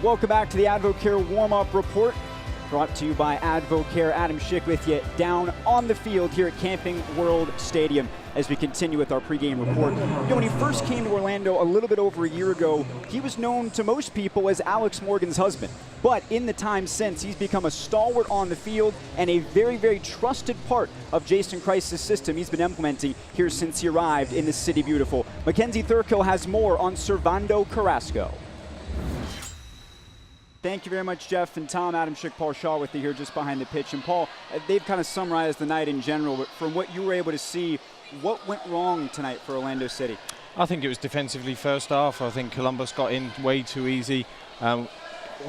Welcome back to the AdvoCare warm-up report, brought to you by AdvoCare. Adam Schick with you down on the field here at Camping World Stadium as we continue with our pregame report. When he first came to Orlando a little bit over a year ago, he was known to most people as Alex Morgan's husband. But in the time since, he's become a stalwart on the field and a very, very trusted part of Jason Kreis's system he's been implementing here since he arrived in the City Beautiful. Mackenzie Thurkill has more on Servando Carrasco. Thank you very much, Jeff and Tom. Adam Schick, Paul Shaw with you here just behind the pitch. And Paul, they've kind of summarized the night in general, but from what you were able to see, what went wrong tonight for Orlando City? I think it was defensively first half. I think Columbus got in way too easy. On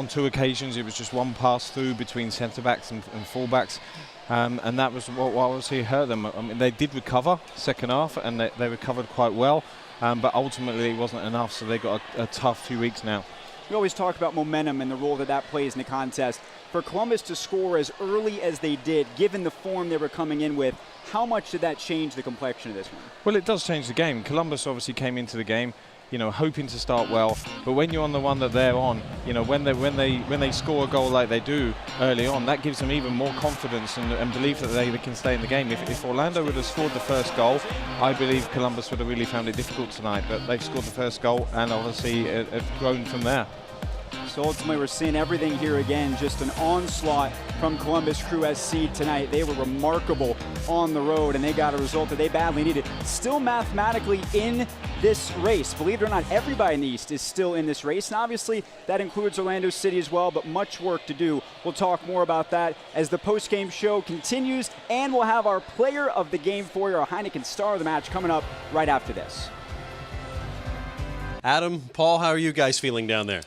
two occasions, it was just one pass through between centre-backs and full-backs. And that was what obviously hurt them. I mean, they did recover second half, and they recovered quite well. But ultimately, it wasn't enough, so they got a tough few weeks now. We always talk about momentum and the role that plays in the contest. For Columbus to score as early as they did, given the form they were coming in with, how much did that change the complexion of this one? Well, it does change the game. Columbus obviously came into the game, hoping to start well. But when you're on the one that they're on, when they score a goal like they do early on, that gives them even more confidence and belief that they can stay in the game. If Orlando would have scored the first goal, I believe Columbus would have really found it difficult tonight. But they've scored the first goal and obviously have grown from there. So ultimately we're seeing everything here again, just an onslaught from Columbus Crew SC tonight. They were remarkable on the road and they got a result that they badly needed. Still mathematically in this race. Believe it or not, everybody in the East is still in this race, and obviously that includes Orlando City as well, but much work to do. We'll talk more about that as the post-game show continues, and we'll have our player of the game for you, our Heineken star of the match, coming up right after this. Adam, Paul, how are you guys feeling down there?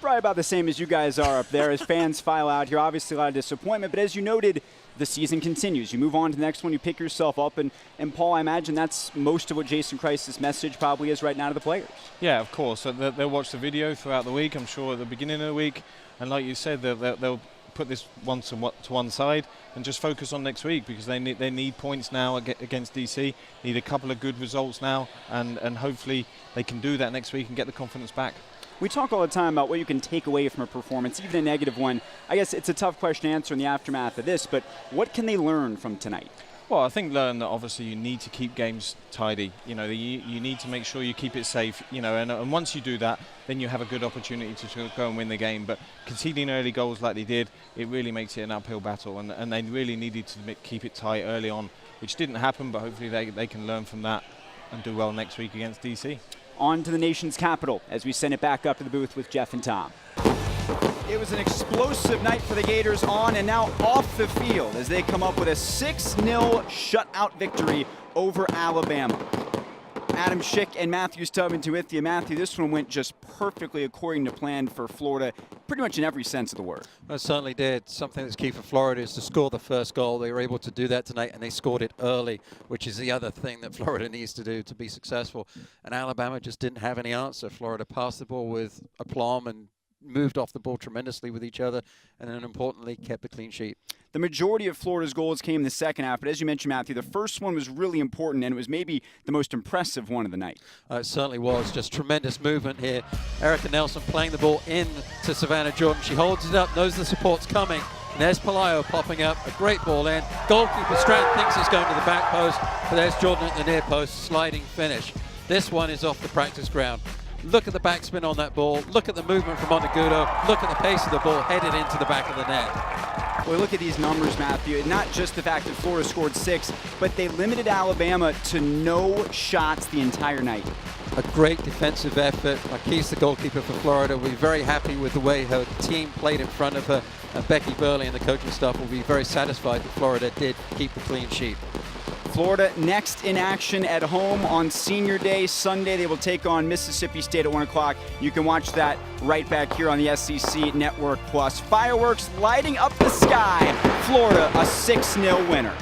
Probably about the same as you guys are up there as fans file out here. Obviously a lot of disappointment, but as you noted, the season continues. You move on to the next one, you pick yourself up, and Paul, I imagine that's most of what Jason Kreis's message probably is right now to the players. Yeah, of course. So they'll watch the video throughout the week, I'm sure at the beginning of the week, and like you said, they'll put this one to one side and just focus on next week, because they need points now against DC, need a couple of good results now, and hopefully they can do that next week and get the confidence back. We talk all the time about what you can take away from a performance, even a negative one. I guess it's a tough question to answer in the aftermath of this, but what can they learn from tonight? Well, I think learn that obviously you need to keep games tidy. You need to make sure you keep it safe. And once you do that, then you have a good opportunity to go and win the game. But conceding early goals like they did, it really makes it an uphill battle. And they really needed to keep it tight early on, which didn't happen. But hopefully they can learn from that and do well next week against DC. On to the nation's capital as we send it back up to the booth with Jeff and Tom. It was an explosive night for the Gators on and now off the field as they come up with a 6-0 shutout victory over Alabama. Adam Schick and Matthew Stubbington with you. Matthew, this one went just perfectly according to plan for Florida, pretty much in every sense of the word. It certainly did. Something that's key for Florida is to score the first goal. They were able to do that tonight, and they scored it early, which is the other thing that Florida needs to do to be successful. And Alabama just didn't have any answer. Florida passed the ball with aplomb and moved off the ball tremendously with each other, and then importantly kept a clean sheet. The majority of Florida's goals came in the second half, but as you mentioned, Matthew, the first one was really important, and it was maybe the most impressive one of the night. It certainly was. Just tremendous movement here. Erica Nelson playing the ball in to Savannah Jordan. She holds it up, knows the support's coming. And there's Palaio popping up, a great ball in. Goalkeeper Stratton thinks it's going to the back post, but there's Jordan at the near post, sliding finish. This one is off the practice ground. Look at the backspin on that ball. Look at the movement from Montegudo. Look at the pace of the ball headed into the back of the net. Well, look at these numbers, Matthew. Not just the fact that Florida scored 6, but they limited Alabama to no shots the entire night. A great defensive effort. Marquise, the goalkeeper for Florida, will be very happy with the way her team played in front of her. And Becky Burley and the coaching staff will be very satisfied that Florida did keep the clean sheet. Florida next in action at home on Senior Day. Sunday, they will take on Mississippi State at 1 o'clock. You can watch that right back here on the SEC Network Plus. Fireworks lighting up the sky. Florida, a 6-0 winner.